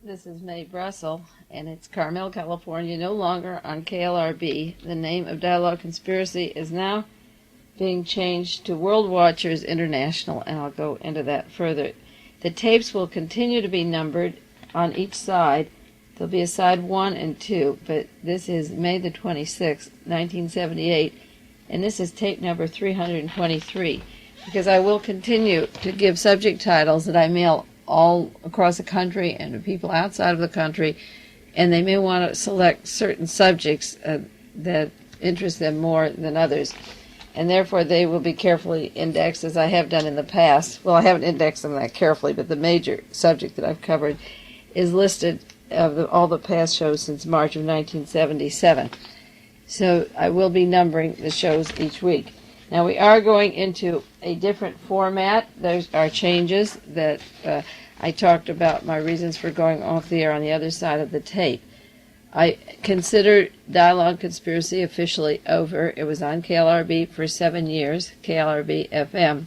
This is Mae Brussell, and it's Carmel, California, no longer on KLRB. The name of Dialogue Conspiracy is now being changed to World Watchers International, and I'll go into that further. The tapes will continue to be numbered on each side. There'll be a side 1 and 2, but this is May the 26th, 1978, and this is tape number 323, because I will continue to give subject titles that I mail all across the country and to people outside of the country, and they may want to select certain subjects that interest them more than others, and therefore they will be carefully indexed, as I have done in the past. Well, I haven't indexed them that carefully, but the major subject that I've covered is listed of all the past shows since March of 1977. So I will be numbering the shows each week. Now, we are going into a different format. There are changes that I talked about, my reasons for going off the air on the other side of the tape. I consider Dialogue Conspiracy officially over. It was on KLRB for 7 years, KLRB FM.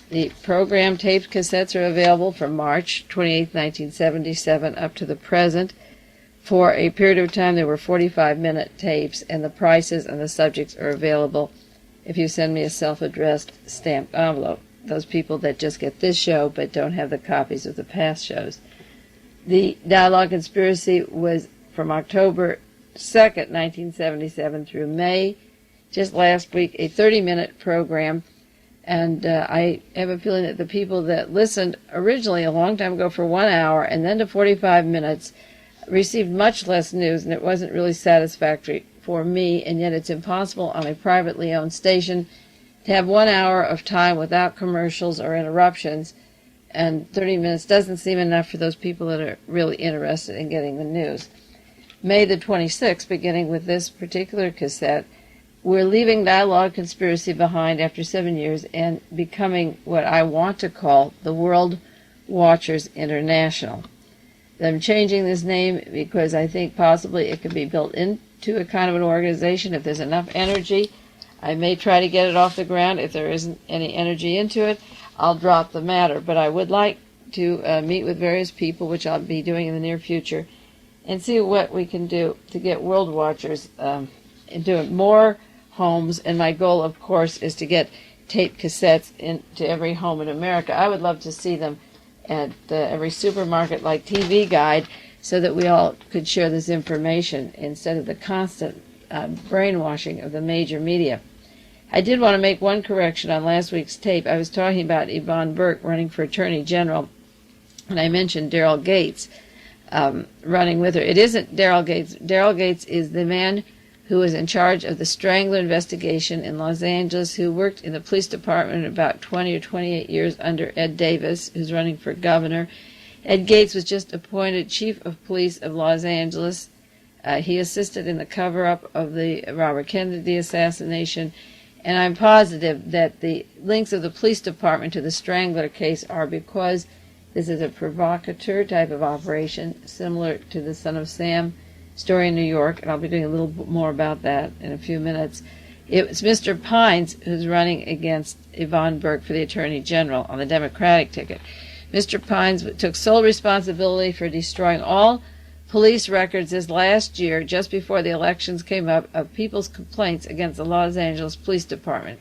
The program tape cassettes are available from March 28, 1977 up to the present. For a period of time, there were 45-minute tapes, and the prices and the subjects are available if you send me a self-addressed stamped envelope. Those people that just get this show but don't have the copies of the past shows. The Dialogue Conspiracy was from October 2nd, 1977 through May, just last week, a 30-minute program. And I have a feeling that the people that listened originally a long time ago for 1 hour and then to 45 minutes received much less news, and it wasn't really satisfactory for me, and yet it's impossible on a privately owned station to have 1 hour of time without commercials or interruptions, and 30 minutes doesn't seem enough for those people that are really interested in getting the news. May the 26th, beginning with this particular cassette, we're leaving Dialogue Conspiracy behind after 7 years and becoming what I want to call the World Watchers International. I'm changing this name because I think possibly it could be built into a kind of an organization if there's enough energy. I may try to get it off the ground. If there isn't any energy into it, I'll drop the matter. But I would like to meet with various people, which I'll be doing in the near future, and see what we can do to get World Watchers into more homes. And my goal, of course, is to get tape cassettes into every home in America. I would love to see them at every supermarket like TV Guide, so that we all could share this information instead of the constant brainwashing of the major media. I did want to make one correction on last week's tape. I was talking about Yvonne Burke running for Attorney General, and I mentioned Daryl Gates running with her. It isn't Daryl Gates. Daryl Gates is the man who was in charge of the Strangler investigation in Los Angeles, who worked in the police department about 20 or 28 years under Ed Davis, who's running for governor. Ed Gates was just appointed chief of police of Los Angeles. He assisted in the cover-up of the Robert Kennedy assassination, and I'm positive that the links of the police department to the Strangler case are because this is a provocateur type of operation, similar to the Son of Sam story in New York, and I'll be doing a little bit more about that in a few minutes. It's Mr. Pines who's running against Yvonne Burke for the Attorney General on the Democratic ticket. Mr. Pines took sole responsibility for destroying all police records this last year, just before the elections came up, of people's complaints against the Los Angeles Police Department.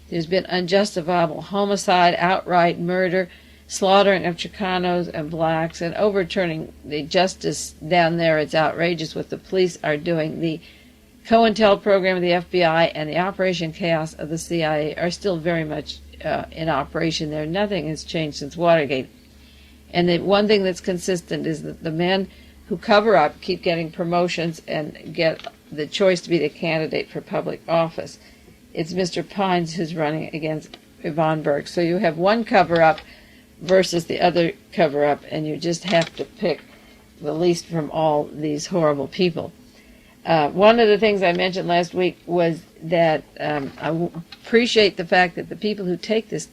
There's been unjustifiable homicide, outright murder, slaughtering of Chicanos and blacks, and overturning the justice down there. It's outrageous what the police are doing. The COINTEL program of the FBI and the Operation Chaos of the CIA are still very much in operation there. Nothing has changed since Watergate. And the one thing that's consistent is that the men who cover up keep getting promotions and get the choice to be the candidate for public office. It's Mr. Pines who's running against Yvonne Burke. So you have one cover-up versus the other cover-up, and you just have to pick the least from all these horrible people. One of the things I mentioned last week was that I appreciate the fact that the people who take this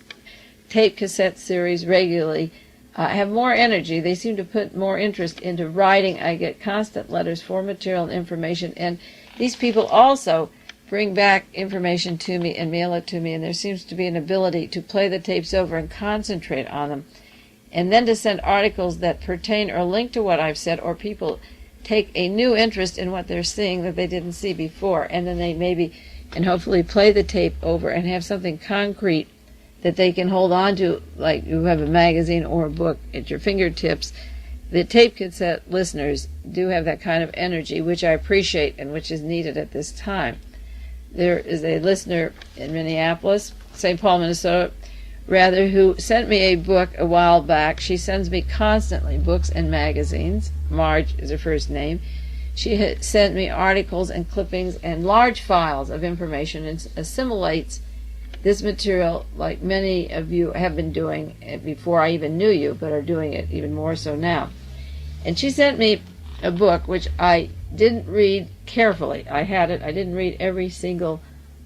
tape cassette series regularly have more energy. They seem to put more interest into writing. I get constant letters for material and information, and these people also bring back information to me and mail it to me, and there seems to be an ability to play the tapes over and concentrate on them. and then to send articles that pertain or link to what I've said, or people take a new interest in what they're seeing that they didn't see before, and then they maybe and hopefully play the tape over and have something concrete that they can hold on to, like you have a magazine or a book at your fingertips. The tape cassette listeners do have that kind of energy, which I appreciate and which is needed at this time. There is a listener in Minneapolis, St. Paul, Minnesota, rather, who sent me a book a while back. She sends me constantly books and magazines. Marge is her first name. She had sent me articles and clippings and large files of information and assimilates this material like many of you have been doing before I even knew you, but are doing it even more so now. And she sent me a book which I didn't read carefully. I had it. I didn't read every single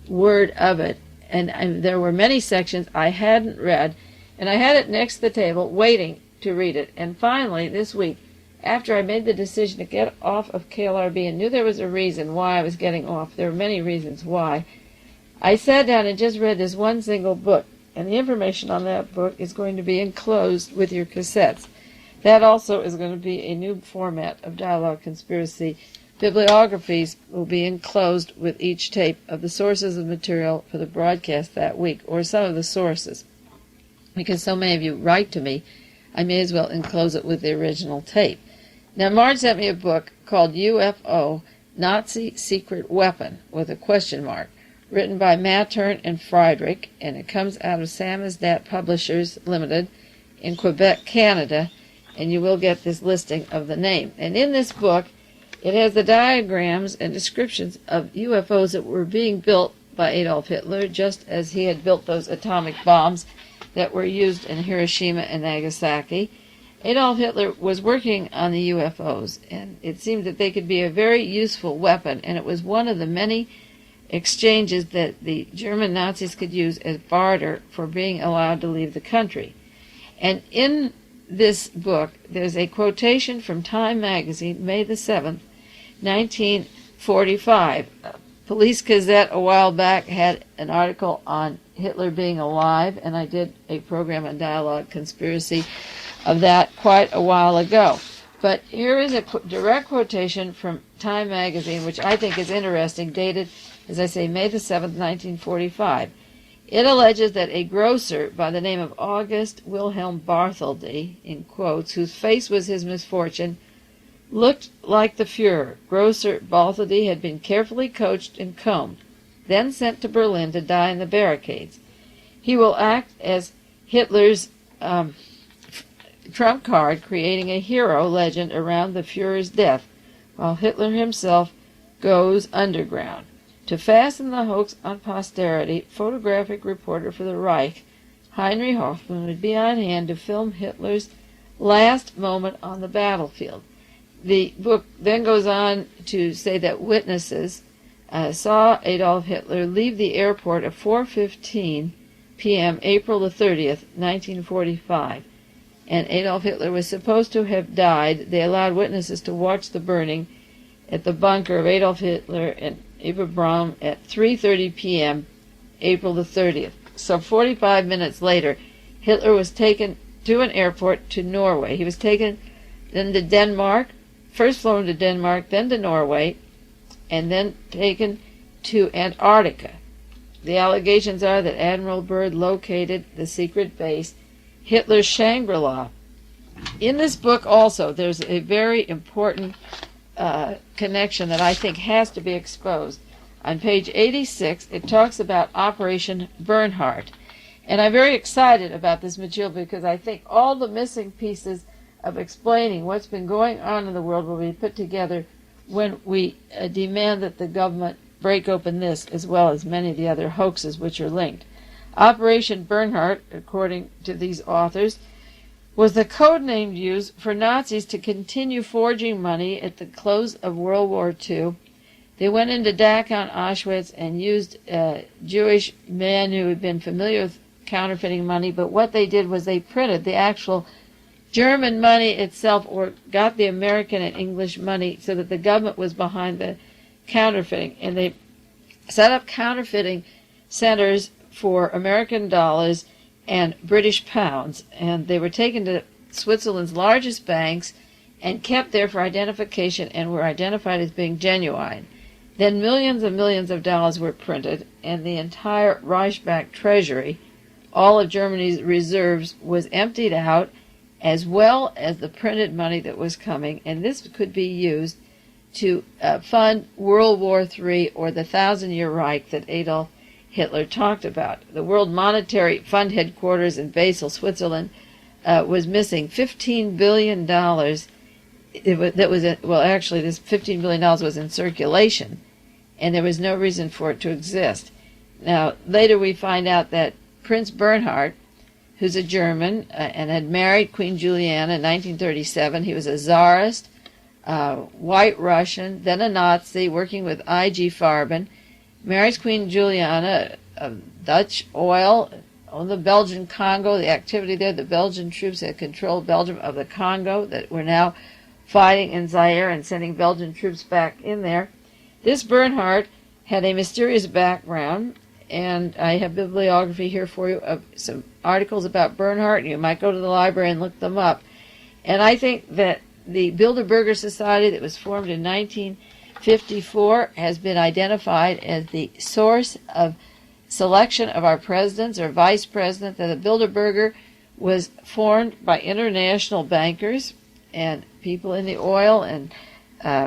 word of it. And there were many sections I hadn't read, and I had it next to the table waiting to read it. And finally, this week, after I made the decision to get off of KLRB and knew there was a reason why I was getting off, there were many reasons why, I sat down and just read this one single book. And the information on that book is going to be enclosed with your cassettes. That also is going to be a new format of Dialogue Conspiracy. Bibliographies will be enclosed with each tape of the sources of material for the broadcast that week, or some of the sources. Because so many of you write to me, I may as well enclose it with the original tape. Now, Marge sent me a book called UFO, Nazi Secret Weapon, with a question mark, written by Mattern and Friedrich, and it comes out of Samizdat Publishers Limited in Quebec, Canada, and you will get this listing of the name. And in this book, it has the diagrams and descriptions of UFOs that were being built by Adolf Hitler, just as he had built those atomic bombs that were used in Hiroshima and Nagasaki. Adolf Hitler was working on the UFOs, and it seemed that they could be a very useful weapon, and it was one of the many exchanges that the German Nazis could use as barter for being allowed to leave the country. And in this book, there's a quotation from Time magazine, May the 7th, 1945. Police Gazette a while back had an article on Hitler being alive, and I did a program on Dialogue Conspiracy of that quite a while ago. But here is a direct quotation from Time magazine, which I think is interesting, dated, as I say, May the 7th, 1945. It alleges that a grocer by the name of August Wilhelm Bartholdy, in quotes, whose face was his misfortune, looked like the Fuhrer. Grocer Bartholdy had been carefully coached and combed, then sent to Berlin to die in the barricades. He will act as Hitler's trump card, creating a hero legend around the Fuhrer's death, while Hitler himself goes underground. To fasten the hoax on posterity, photographic reporter for the Reich, Heinrich Hoffmann, would be on hand to film Hitler's last moment on the battlefield. The book then goes on to say that witnesses saw Adolf Hitler leave the airport at 4:15 p.m. April the 30th, 1945, and Adolf Hitler was supposed to have died. They allowed witnesses to watch the burning at the bunker of Adolf Hitler and Eva Braun at 3:30 p.m. April the 30th. So 45 minutes later, Hitler was taken to an airport to Norway. He was taken then to Denmark, first flown to Denmark, then to Norway, and then taken to Antarctica. The allegations are that Admiral Byrd located the secret base, Hitler's Shangri-La. In this book also, there's a very important connection that I think has to be exposed. On page 86, it talks about Operation Bernhardt. And I'm very excited about this material because I think all the missing pieces of explaining what's been going on in the world will be put together when we demand that the government break open this as well as many of the other hoaxes which are linked. Operation Bernhardt, according to these authors, was the code name used for Nazis to continue forging money at the close of World War II. They went into Dachau and Auschwitz and used Jewish men who had been familiar with counterfeiting money, but what they did was they printed the actual German money itself, or got the American and English money, so that the government was behind the counterfeiting. And they set up counterfeiting centers for American dollars and British pounds, and they were taken to Switzerland's largest banks and kept there for identification and were identified as being genuine. Then millions and millions of dollars were printed, and the entire Reichsbank treasury, all of Germany's reserves, was emptied out, as well as the printed money that was coming, and this could be used to fund World War III or the 1,000-Year Reich that Adolf Hitler talked about. The World Monetary Fund headquarters in Basel, Switzerland, was missing $15 billion. This $15 billion was in circulation, and there was no reason for it to exist. Now, later we find out that Prince Bernhard, who's a German and had married Queen Juliana in 1937, he was a czarist, white Russian, then a Nazi, working with I.G. Farben, marries Queen Juliana, Dutch oil, on the Belgian Congo, the activity there. The Belgian troops had controlled Belgium of the Congo that were now fighting in Zaire and sending Belgian troops back in there. This Bernhard had a mysterious background, and I have bibliography here for you of some articles about Bernhard, and you might go to the library and look them up. And I think that the Bilderberger Society that was formed in 1954 has been identified as the source of selection of our presidents or vice president, that the Bilderberger was formed by international bankers and people in the oil and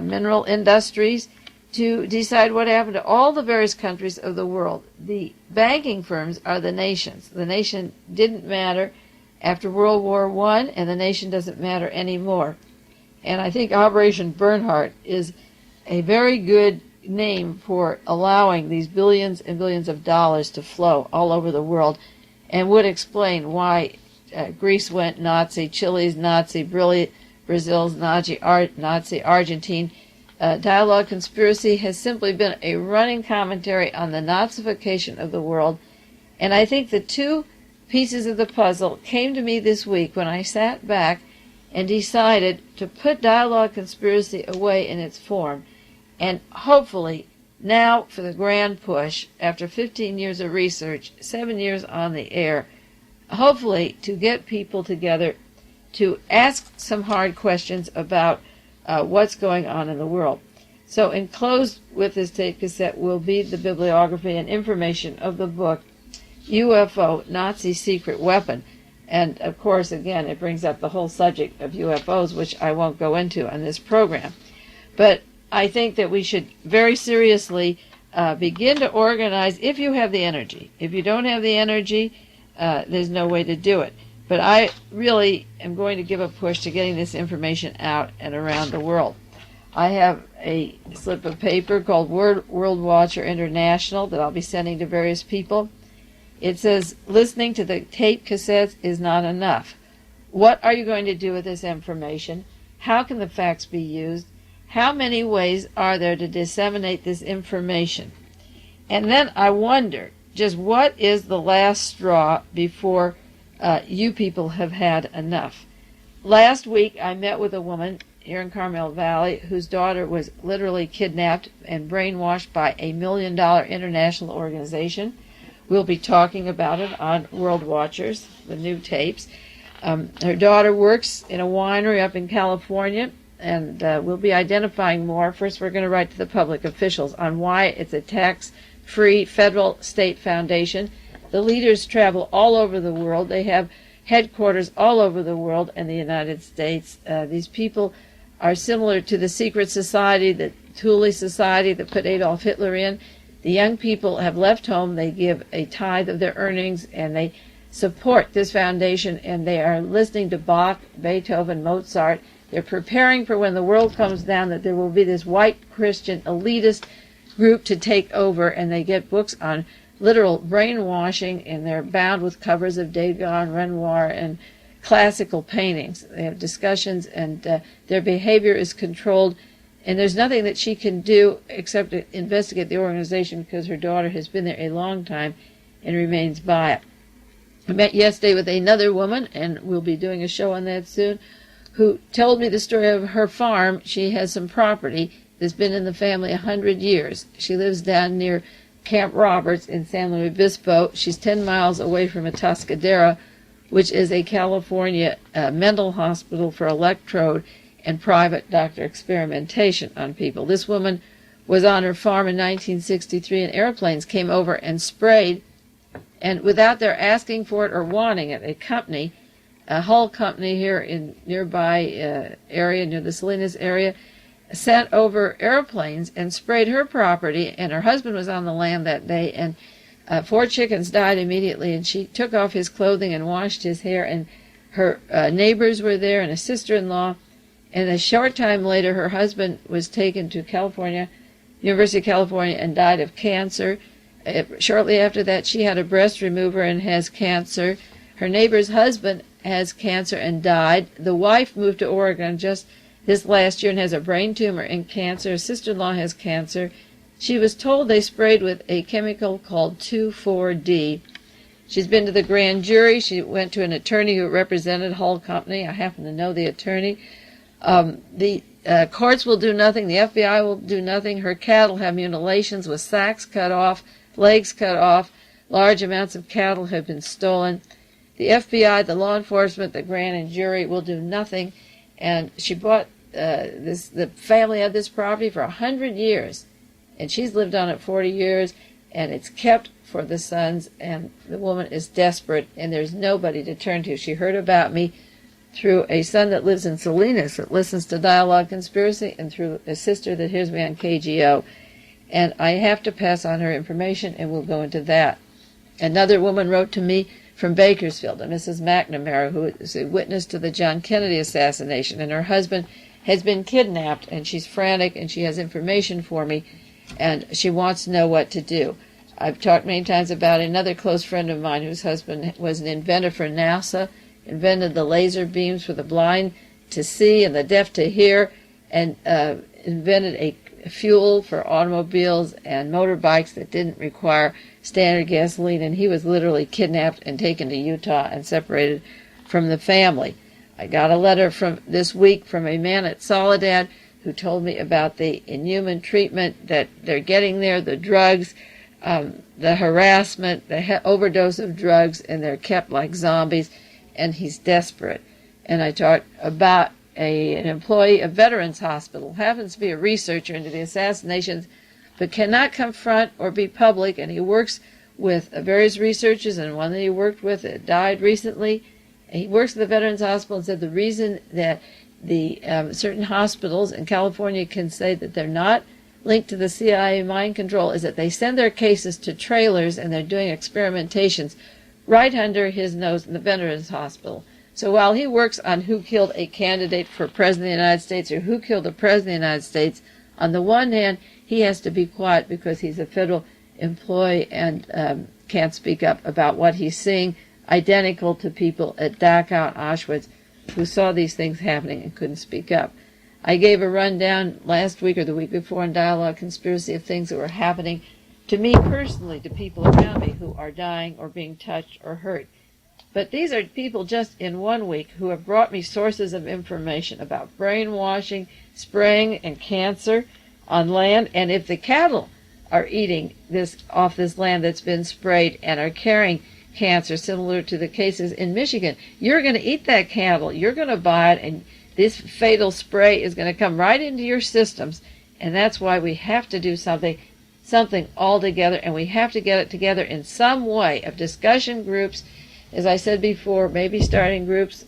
mineral industries to decide what happened to all the various countries of the world. The banking firms are the nations. The nation didn't matter after World War I, and the nation doesn't matter anymore. And I think Operation Bernhard is a very good name for allowing these billions and billions of dollars to flow all over the world, and would explain why Greece went Nazi, Chile's Nazi, Brazil's Nazi, Argentine. Dialogue Conspiracy has simply been a running commentary on the Nazification of the world, and I think the two pieces of the puzzle came to me this week when I sat back and decided to put Dialogue Conspiracy away in its form, and hopefully now for the grand push, after 15 years of research, 7 years on the air, hopefully to get people together to ask some hard questions about what's going on in the world. So enclosed with this tape cassette will be the bibliography and information of the book, UFO, Nazi Secret Weapon. And of course, again, it brings up the whole subject of UFOs, which I won't go into on this program. But I think that we should very seriously begin to organize if you have the energy. If you don't have the energy, there's no way to do it. But I really am going to give a push to getting this information out and around the world. I have a slip of paper called World Watcher International that I'll be sending to various people. It says, listening to the tape cassettes is not enough. What are you going to do with this information? How can the facts be used? How many ways are there to disseminate this information? And then I wonder, just what is the last straw before you people have had enough? Last week I met with a woman here in Carmel Valley whose daughter was literally kidnapped and brainwashed by a $1 million international organization. We'll be talking about it on World Watchers, the new tapes. Her daughter works in a winery up in California, and we'll be identifying more. First, we're going to write to the public officials on why it's a tax-free federal state foundation. The leaders travel all over the world. They have headquarters all over the world and the United States. These people are similar to the secret society, the Thule Society that put Adolf Hitler in. The young people have left home. They give a tithe of their earnings, and they support this foundation, and they are listening to Bach, Beethoven, Mozart. They're preparing for when the world comes down that there will be this white Christian elitist group to take over, and they get books on literal brainwashing, and they're bound with covers of Degas, Renoir, and classical paintings. They have discussions, and their behavior is controlled, and there's nothing that she can do except to investigate the organization because her daughter has been there a long time and remains by it. I met yesterday with another woman, and we'll be doing a show on that soon, who told me the story of her farm. She has some property that's been in the family 100 years. She lives down near Camp Roberts in San Luis Obispo. She's 10 miles away from Atascadero, which is a California mental hospital for electrode and private doctor experimentation on people. This woman was on her farm in 1963, and airplanes came over and sprayed, and without their asking for it or wanting it, a Hull company here in nearby area, near the Salinas area, sent over airplanes and sprayed her property, and her husband was on the land that day, and 4 chickens died immediately, and she took off his clothing and washed his hair, and her neighbors were there and a sister-in-law, and a short time later her husband was taken to University of California, and died of cancer. Shortly after that, she had a breast remover and has cancer. Her neighbor's husband has cancer and died. The wife moved to Oregon just this last year and has a brain tumor and cancer. Her sister-in-law has cancer. She was told they sprayed with a chemical called 2,4-D. She's been to the grand jury. She went to an attorney who represented Hull Company. I happen to know the attorney. The courts will do nothing. The FBI will do nothing. Her cattle have mutilations with sacks cut off, legs cut off. Large amounts of cattle have been stolen. The FBI, the law enforcement, the grand jury will do nothing. And she bought the family had this property for 100 years, and she's lived on it 40 years, and it's kept for the sons, and the woman is desperate, and there's nobody to turn to. She heard about me through a son that lives in Salinas that listens to Dialogue Conspiracy, and through a sister that hears me on KGO. And I have to pass on her information, and we'll go into that. Another woman wrote to me from Bakersfield, a Mrs. McNamara, who is a witness to the John Kennedy assassination, and her husband has been kidnapped, and she's frantic, and she has information for me, and she wants to know what to do. I've talked many times about another close friend of mine whose husband was an inventor for NASA, invented the laser beams for the blind to see and the deaf to hear, and invented a fuel for automobiles and motorbikes that didn't require standard gasoline, and he was literally kidnapped and taken to Utah and separated from the family. I got a letter from this week from a man at Soledad who told me about the inhuman treatment that they're getting there, the drugs, the harassment, the overdose of drugs, and they're kept like zombies, and he's desperate. And I talked about an employee of Veterans Hospital, happens to be a researcher into the assassinations, but cannot confront or be public, and he works with various researchers, and one that he worked with died recently. He works at the Veterans Hospital and said the reason that the certain hospitals in California can say that they're not linked to the CIA mind control is that they send their cases to trailers, and they're doing experimentations right under his nose in the Veterans Hospital. So while he works on who killed a candidate for President of the United States or who killed the President of the United States, on the one hand, he has to be quiet because he's a federal employee and can't speak up about what he's seeing, identical to people at Dachau and Auschwitz who saw these things happening and couldn't speak up. I gave a rundown last week or the week before in Dialogue Conspiracy of things that were happening to me personally, to people around me who are dying or being touched or hurt. But these are people just in 1 week who have brought me sources of information about brainwashing, spraying, and cancer on land. And if the cattle are eating this off this land that's been sprayed and are carrying cancer, similar to the cases in Michigan, you're going to eat that cattle. You're going to buy it, and this fatal spray is going to come right into your systems. And that's why we have to do something all together, and we have to get it together in some way of discussion groups. As I said before, maybe starting groups,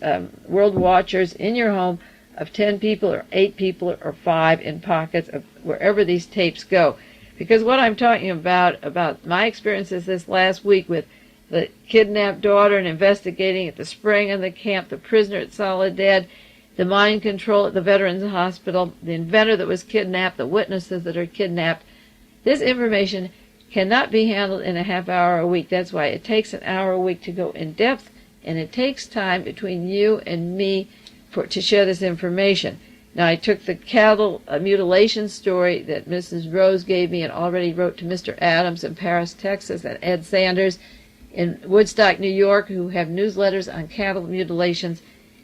World Watchers in your home of 10 people or 8 people or 5 in pockets of wherever these tapes go. Because what I'm talking about my experiences this last week with the kidnapped daughter and investigating at the spring in the camp, the prisoner at Soledad, the mind control at the Veterans Hospital, the inventor that was kidnapped, the witnesses that are kidnapped, this information cannot be handled in a half hour a week. That's why it takes an hour a week to go in depth, and it takes time between you and me to share this information. Now, I took the cattle mutilation story that Mrs. Rose gave me and already wrote to Mr. Adams in Paris, Texas, and Ed Sanders in Woodstock, New York, who have newsletters on cattle mutilations,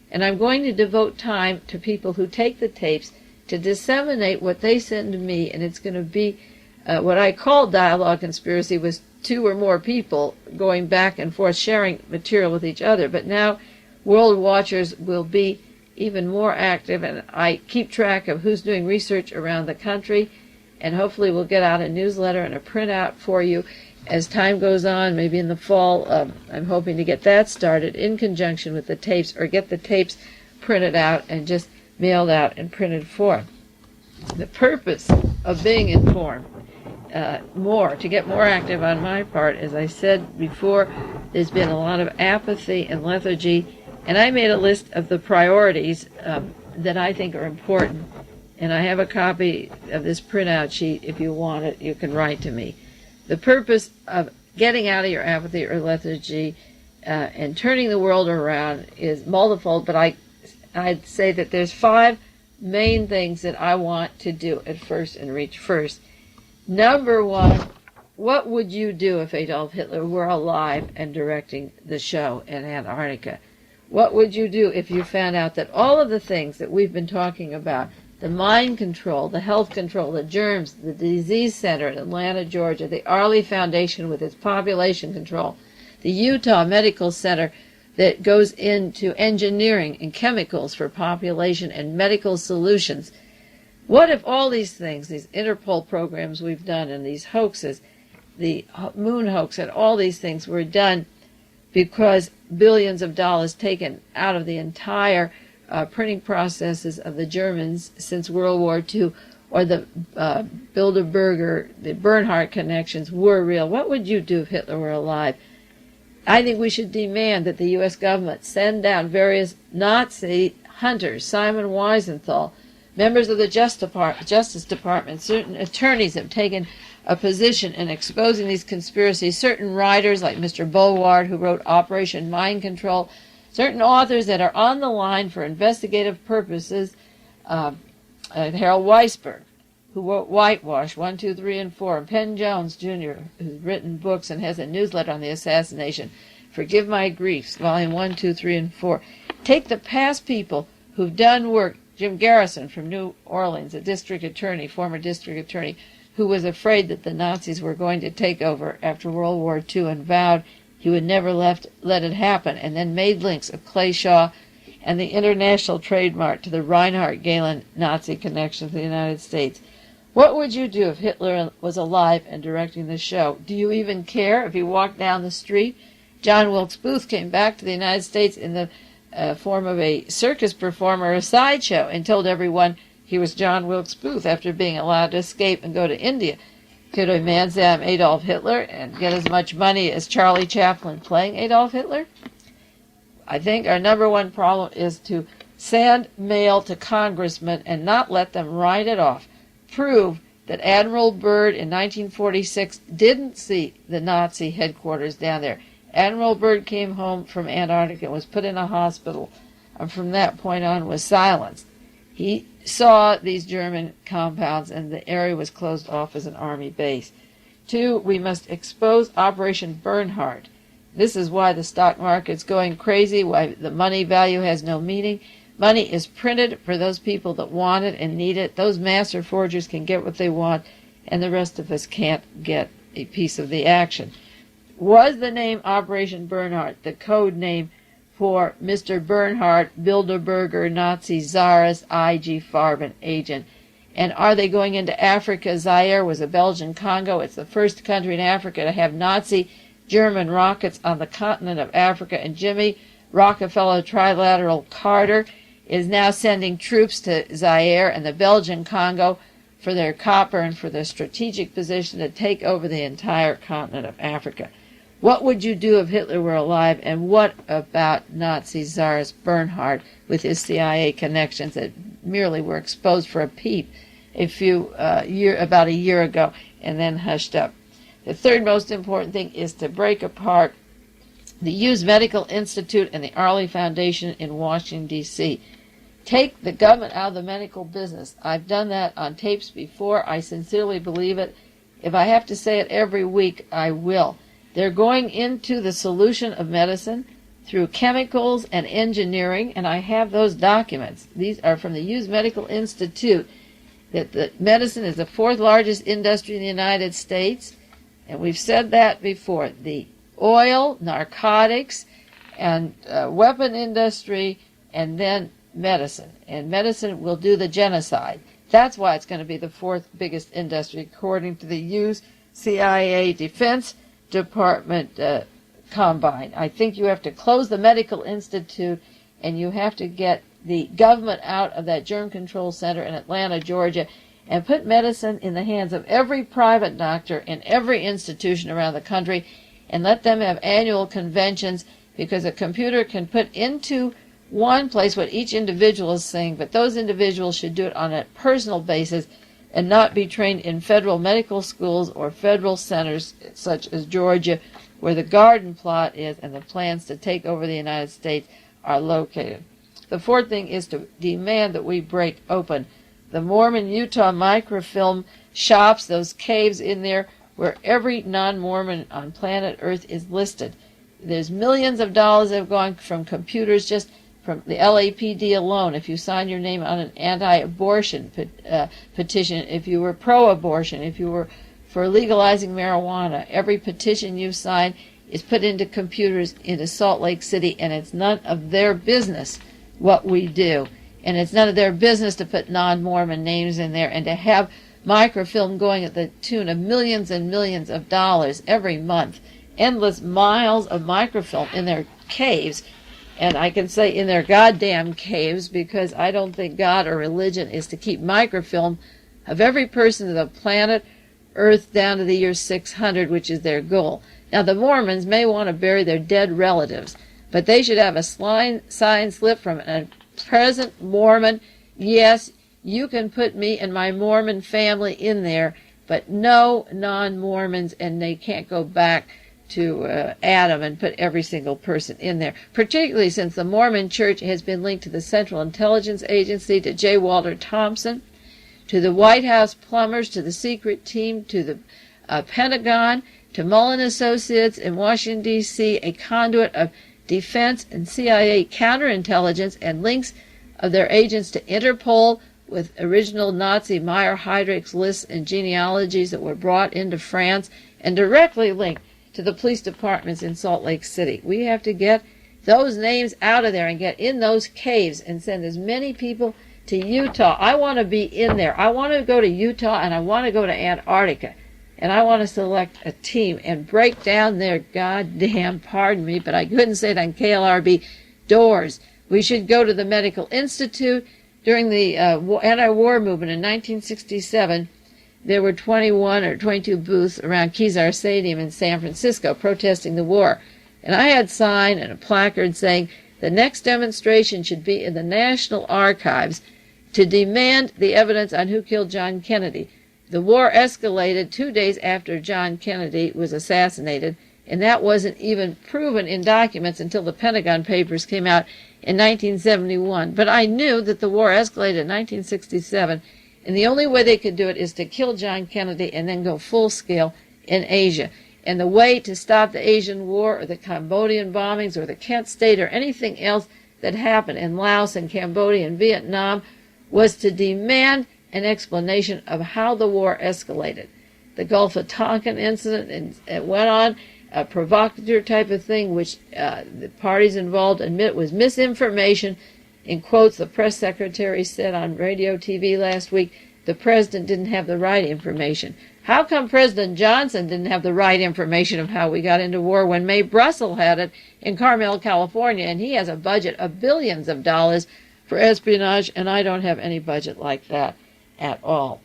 and I'm going to devote time to people who take the tapes to disseminate what they send to me, and it's going to be what I call Dialogue Conspiracy was two or more people going back and forth sharing material with each other. But now World Watchers will be even more active, and I keep track of who's doing research around the country, and hopefully we'll get out a newsletter and a printout for you as time goes on. Maybe in the fall, I'm hoping to get that started in conjunction with the tapes, or get the tapes printed out and just mailed out and printed for. The purpose of being informed, to get more active on my part, as I said before, there's been a lot of apathy and lethargy, and I made a list of the priorities that I think are important, and I have a copy of this printout sheet. If you want it, you can write to me. The purpose of getting out of your apathy or lethargy and turning the world around is multifold, but I'd say that there's 5 main things that I want to do at first and reach first. Number 1, what would you do if Adolf Hitler were alive and directing the show in Antarctica? What would you do if you found out that all of the things that we've been talking about, the mind control, the health control, the germs, the disease center in Atlanta, Georgia, the Arley Foundation with its population control, the Utah Medical Center that goes into engineering and chemicals for population and medical solutions. What if all these things, these Interpol programs we've done and these hoaxes, the moon hoax and all these things were done because billions of dollars taken out of the entire printing processes of the Germans since World War II, or the Bilderberger, the Bernhardt connections were real? What would you do if Hitler were alive? I think we should demand that the U.S. government send down various Nazi hunters, Simon Wiesenthal, members of the Justice Department. Certain attorneys have taken a position in exposing these conspiracies. Certain writers, like Mr. Boulward, who wrote Operation Mind Control. Certain authors that are on the line for investigative purposes. Harold Weisberg, who wrote Whitewash 1, 2, 3, and 4, and Penn Jones, Jr., who's written books and has a newsletter on the assassination, Forgive My Griefs, Volume 1, 2, 3, and 4. Take the past people who've done work. Jim Garrison from New Orleans, a district attorney, former district attorney, who was afraid that the Nazis were going to take over after World War II and vowed he would never let it happen, and then made links of Clay Shaw and the international trademark to the Reinhard-Gehlen Nazi connection to the United States. What would you do if Hitler was alive and directing the show? Do you even care if he walked down the street? John Wilkes Booth came back to the United States in the form of a circus performer, a sideshow, and told everyone he was John Wilkes Booth after being allowed to escape and go to India. Could a man say, I'm Adolf Hitler, and get as much money as Charlie Chaplin playing Adolf Hitler? I think our number 1 problem is to send mail to congressmen and not let them write it off. Prove that Admiral Byrd in 1946 didn't see the Nazi headquarters down there. Admiral Byrd came home from Antarctica and was put in a hospital, and from that point on was silenced. He saw these German compounds, and the area was closed off as an army base. 2, we must expose Operation Bernhardt. This is why the stock market's going crazy, why the money value has no meaning. Money is printed for those people that want it and need it. Those master forgers can get what they want, and the rest of us can't get a piece of the action. Was the name Operation Bernhardt the code name for Mr. Bernhard Bilderberger, Nazi Tsarist, IG Farben agent? And are they going into Africa? Zaire was a Belgian Congo. It's the first country in Africa to have Nazi German rockets on the continent of Africa. And Jimmy Rockefeller Trilateral Carter is now sending troops to Zaire and the Belgian Congo for their copper and for their strategic position to take over the entire continent of Africa. What would you do if Hitler were alive, and what about Nazi Tsarist Bernhard with his CIA connections that merely were exposed for a peep about a year ago and then hushed up? The third most important thing is to break apart the Hughes Medical Institute and the Arley Foundation in Washington, D.C. Take the government out of the medical business. I've done that on tapes before. I sincerely believe it. If I have to say it every week, I will. They're going into the solution of medicine through chemicals and engineering, and I have those documents. These are from the Hughes Medical Institute, that the medicine is the 4th largest industry in the United States. And we've said that before. The oil, narcotics, and weapon industry, and then medicine. And medicine will do the genocide. That's why it's going to be the fourth biggest industry, according to the U.S. CIA Defense Department Combine. I think you have to close the medical institute, and you have to get the government out of that germ control center in Atlanta, Georgia, and put medicine in the hands of every private doctor in every institution around the country, and let them have annual conventions, because a computer can put into one place what each individual is saying, but those individuals should do it on a personal basis and not be trained in federal medical schools or federal centers such as Georgia, where the garden plot is and the plans to take over the United States are located. The fourth thing is to demand that we break open the Mormon Utah microfilm shops, those caves in there where every non-Mormon on planet Earth is listed. There's millions of dollars that have gone from computers, just from the LAPD alone. If you sign your name on an anti-abortion petition, if you were pro-abortion, if you were for legalizing marijuana, every petition you sign is put into computers into Salt Lake City, and it's none of their business what we do. And it's none of their business to put non-Mormon names in there and to have microfilm going at the tune of millions and millions of dollars every month. Endless miles of microfilm in their caves. And I can say in their goddamn caves, because I don't think God or religion is to keep microfilm of every person of the planet Earth down to the year 600, which is their goal. Now, the Mormons may want to bury their dead relatives, but they should have a sign slip from a present Mormon. Yes, you can put me and my Mormon family in there, but no non-Mormons, and they can't go back to Adam and put every single person in there, particularly since the Mormon Church has been linked to the Central Intelligence Agency, to J. Walter Thompson, to the White House plumbers, to the secret team, to the Pentagon, to Mullen Associates in Washington, D.C., a conduit of defense and CIA counterintelligence, and links of their agents to Interpol with original Nazi Meyer Heydrich's lists and genealogies that were brought into France, and directly linked to the police departments in Salt Lake City. We have to get those names out of there and get in those caves and send as many people to Utah. I want to be in there. I want to go to Utah, and I want to go to Antarctica, and I want to select a team and break down their goddamn, pardon me, but I couldn't say it on KLRB, doors. We should go to the Medical Institute. During the anti-war movement in 1967, there were 21 or 22 booths around Kezar Stadium in San Francisco protesting the war. And I had a sign and a placard saying the next demonstration should be in the National Archives to demand the evidence on who killed John Kennedy. The war escalated 2 days after John Kennedy was assassinated, and that wasn't even proven in documents until the Pentagon Papers came out in 1971. But I knew that the war escalated in 1967, and the only way they could do it is to kill John Kennedy and then go full scale in Asia. And the way to stop the Asian War or the Cambodian bombings or the Kent State or anything else that happened in Laos and Cambodia and Vietnam was to demand an explanation of how the war escalated. The Gulf of Tonkin incident, and it went on, a provocateur type of thing, which the parties involved admit was misinformation. In quotes, the press secretary said on radio TV last week, the president didn't have the right information. How come President Johnson didn't have the right information of how we got into war when Mae Brussell had it in Carmel, California, and he has a budget of billions of dollars for espionage, and I don't have any budget like that at all.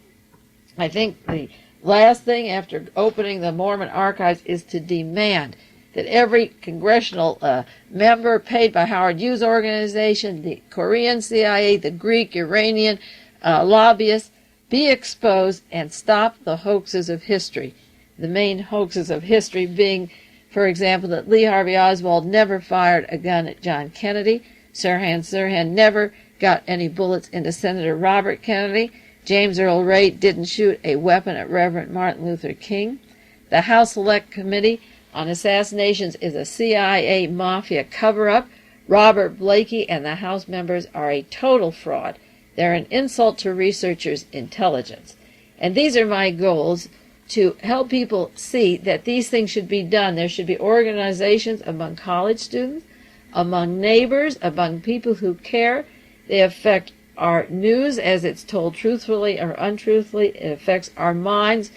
I think the last thing after opening the Mormon archives is to demand that every congressional member paid by Howard Hughes organization, the Korean CIA, the Greek, Iranian lobbyists, be exposed and stop the hoaxes of history. The main hoaxes of history being, for example, that Lee Harvey Oswald never fired a gun at John Kennedy, Sirhan Sirhan never got any bullets into Senator Robert Kennedy, James Earl Ray didn't shoot a weapon at Reverend Martin Luther King. The House Select Committee on Assassinations is a CIA mafia cover-up. Robert Blakey and the House members are a total fraud. They're an insult to researchers' intelligence. And these are my goals, to help people see that these things should be done. There should be organizations among college students, among neighbors, among people who care. They affect our news as it's told truthfully or untruthfully. It affects our minds,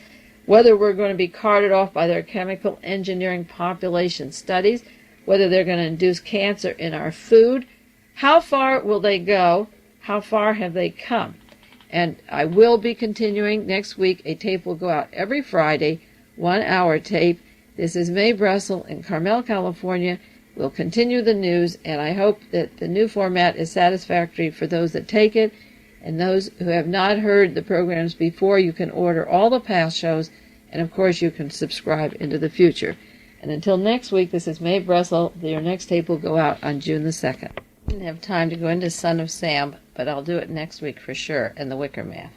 whether we're going to be carted off by their chemical engineering population studies, whether they're going to induce cancer in our food. How far will they go? How far have they come? And I will be continuing next week. A tape will go out every Friday, 1-hour tape. This is Mae Brussell in Carmel, California. We'll continue the news, and I hope that the new format is satisfactory for those that take it. And those who have not heard the programs before, you can order all the past shows, and of course you can subscribe into the future. And until next week, this is Mae Brussell. Your next tape will go out on June the 2nd. I didn't have time to go into Son of Sam, but I'll do it next week for sure, and the Wicker Man.